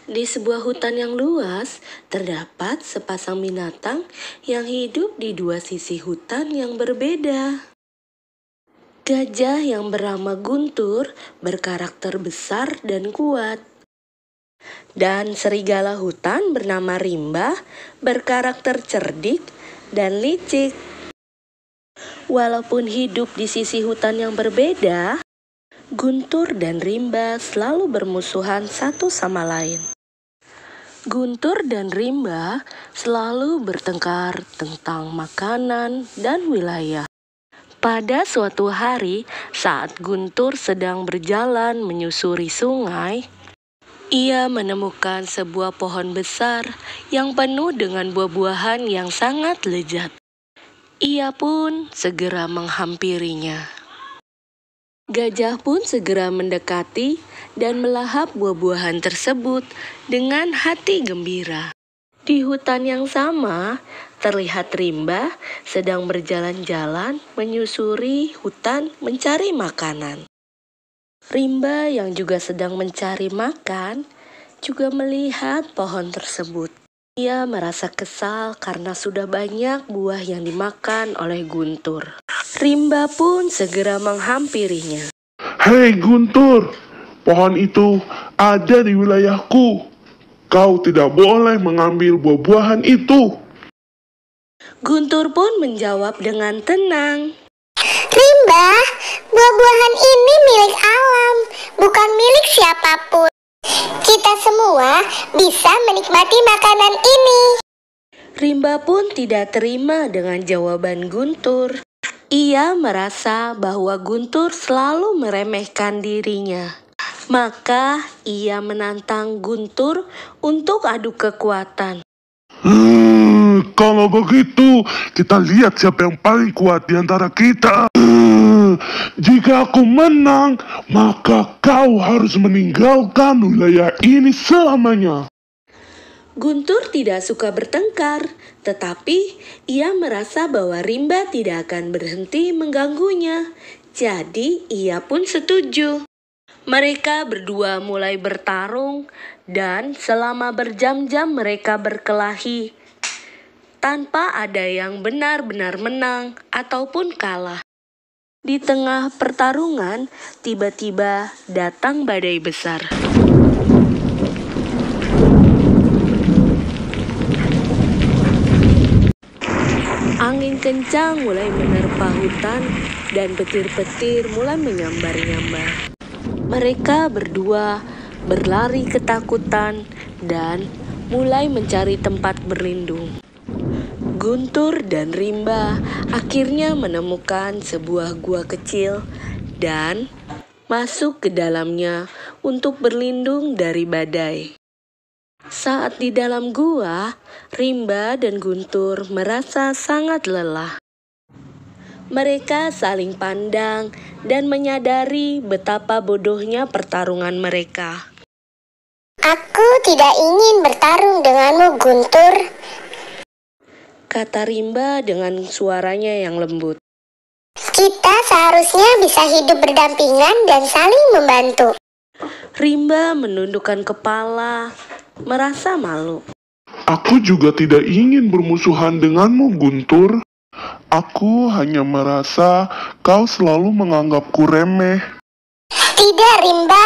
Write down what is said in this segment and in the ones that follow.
Di sebuah hutan yang luas, terdapat sepasang binatang yang hidup di dua sisi hutan yang berbeda. Gajah yang bernama Guntur berkarakter besar dan kuat. Dan serigala hutan bernama Rimba berkarakter cerdik dan licik. Walaupun hidup di sisi hutan yang berbeda, Guntur dan Rimba selalu bermusuhan satu sama lain. Guntur dan Rimba selalu bertengkar tentang makanan dan wilayah. Pada suatu hari, saat Guntur sedang berjalan menyusuri sungai, ia menemukan sebuah pohon besar yang penuh dengan buah-buahan yang sangat lezat. Ia pun segera menghampirinya. Gajah pun segera mendekati dan melahap buah-buahan tersebut dengan hati gembira. Di hutan yang sama, terlihat Rimba sedang berjalan-jalan menyusuri hutan mencari makanan. Rimba yang juga sedang mencari makan juga melihat pohon tersebut. Ia merasa kesal karena sudah banyak buah yang dimakan oleh Guntur. Rimba pun segera menghampirinya. Hei Guntur, pohon itu ada di wilayahku. Kau tidak boleh mengambil buah-buahan itu. Guntur pun menjawab dengan tenang. Rimba, buah-buahan ini milik alam, bukan milik siapapun. Kita semua bisa menikmati makanan ini. Rimba pun tidak terima dengan jawaban Guntur. Ia merasa bahwa Guntur selalu meremehkan dirinya. Maka ia menantang Guntur untuk adu kekuatan. Kalau begitu, kita lihat siapa yang paling kuat di antara kita. Jika aku menang, maka kau harus meninggalkan wilayah ini selamanya. Guntur tidak suka bertengkar, tetapi ia merasa bahwa Rimba tidak akan berhenti mengganggunya. Jadi ia pun setuju. Mereka berdua mulai bertarung dan selama berjam-jam mereka berkelahi. Tanpa ada yang benar-benar menang ataupun kalah. Di tengah pertarungan, tiba-tiba datang badai besar. Angin kencang mulai menerpa hutan dan petir-petir mulai menyambar-nyambar. Mereka berdua berlari ketakutan dan mulai mencari tempat berlindung. Guntur dan Rimba akhirnya menemukan sebuah gua kecil dan masuk ke dalamnya untuk berlindung dari badai. Saat di dalam gua, Rimba dan Guntur merasa sangat lelah. Mereka saling pandang dan menyadari betapa bodohnya pertarungan mereka. Aku tidak ingin bertarung denganmu, Guntur, kata Rimba dengan suaranya yang lembut. Kita seharusnya bisa hidup berdampingan dan saling membantu. Rimba menundukkan kepala, merasa malu. Aku juga tidak ingin bermusuhan denganmu, Guntur. Aku hanya merasa kau selalu menganggapku remeh. Tidak, Rimba.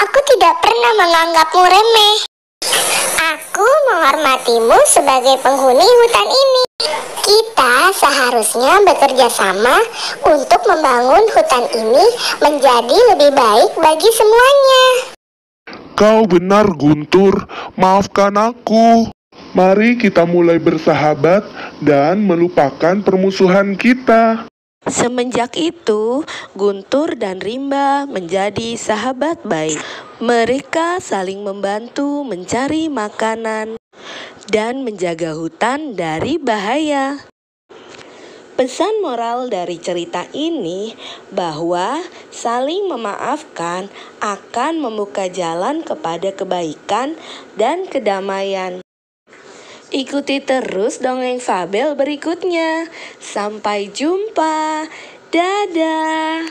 Aku tidak pernah menganggapmu remeh. Aku menghormatimu sebagai penghuni hutan ini. Kita seharusnya bekerja sama untuk membangun hutan ini menjadi lebih baik bagi semuanya. Kau benar, Guntur. Maafkan aku. Mari kita mulai bersahabat dan melupakan permusuhan kita. Semenjak itu, Guntur dan Rimba menjadi sahabat baik. Mereka saling membantu mencari makanan dan menjaga hutan dari bahaya. Pesan moral dari cerita ini bahwa saling memaafkan akan membuka jalan kepada kebaikan dan kedamaian. Ikuti terus dongeng fabel berikutnya. Sampai jumpa. Dadah.